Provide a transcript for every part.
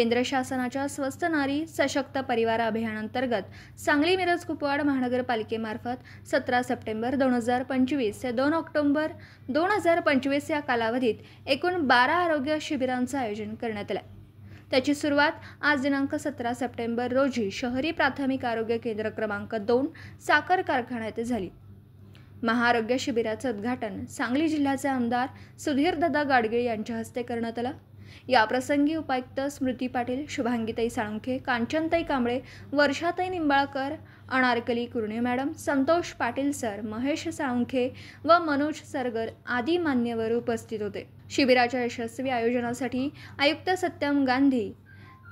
केंद्र शासनाच्या स्वस्थ नारी सशक्त परिवार अभियानांतर्गत सांगली मिरज कुपवाड महानगरपालिकेमार्फत 17 सप्टेंबर 2025 ते 2 ऑक्टोबर 2025 या कालावधीत एकूण 12 आरोग्य शिबिरांचं आयोजन करण्यात आलं। त्याची सुरुवात आज दिनांक 17 सप्टेंबर रोजी शहरी प्राथमिक आरोग्य केंद्र क्रमांक 2 साखर कारखान्यात झाली। महाआरोग्य शिबिराचं उद्घाटन सांगली जिल्ह्याचे आमदार सुधीरदादा गाडगीळ यांच्या हस्ते करण्यात आलं। या प्रसंगी उपायुक्त स्मृती पाटील, शुभांगीताई साळुंखे, कांचनताई कांबळे, वर्षाताई निंबाळकर, अनारकली कुरणे मॅडम, संतोष पाटील सर, महेश साळुंखे व मनोज सरगर आदी मान्यवर उपस्थित होते। शिबिराच्या यशस्वी आयोजनासाठी आयुक्त सत्यम गांधी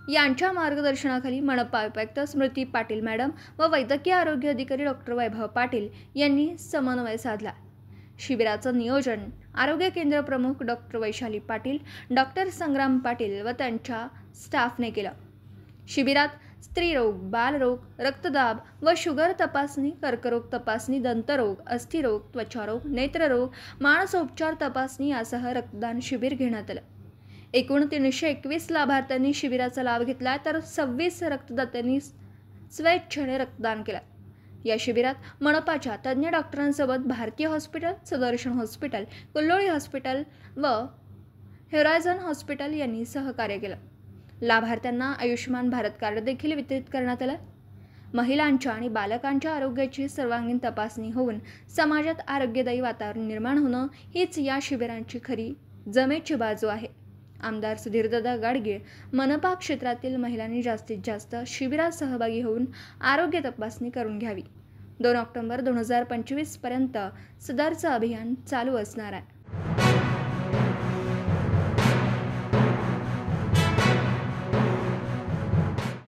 यांच्या मार्गदर्शनाखाली मनपा उपायुक्त स्मृती पाटील मॅडम व वैद्यकीय आरोग्य अधिकारी डॉक्टर वैभव पाटील यांनी समन्वय साधला। शिबिराचं नियोजन आरोग्य केंद्र प्रमुख डॉक्टर वैशाली पाटील, डॉक्टर संग्राम पाटील व त्यांच्या स्टाफने केलं। शिबिरात स्त्रीरोग, बालरोग, रक्तदाब व शुगर तपासणी, कर्करोग तपासणी, दंतरोग, अस्थिरोग, त्वचारोग, नेत्ररोग, मानसोपचार तपासणी यासह रक्तदान शिबिर घेण्यात आलं। एकूण 321 लाभार्थ्यांनी शिबिराचा लाभ घेतला तर 26 रक्तदात्यांनी स्वेच्छेने रक्तदान केलं। या शिबिरात मनपाच्या तज्ज्ञ डॉक्टरांसोबत भारतीय hospital, Sudarshan hospital, Kulloli hospital व होरायझन हॉस्पिटल यांनी सहकार्य केलं। लाभार्थ्यांना आयुष्यमान भारत कार्ड देखील वितरित करण्यात आलं। महिलांच्या आणि बालकांच्या आरोग्याची सर्वांगीण तपासणी होऊन समाजात आरोग्यदायी वातावरण निर्माण होणं हीच या शिबिरांची खरी जमेची बाजू आहे। आमदार सुधीरदादा गाडगीळ, मनपा क्षेत्रातील महिलांनी जास्तीत जास्त शिबिरात सहभागी होऊन आरोग्य तपासणी करून घ्यावी। 2 ऑक्टोबर 2025 पर्यंत सदरचं अभियान चालू असणार आहे।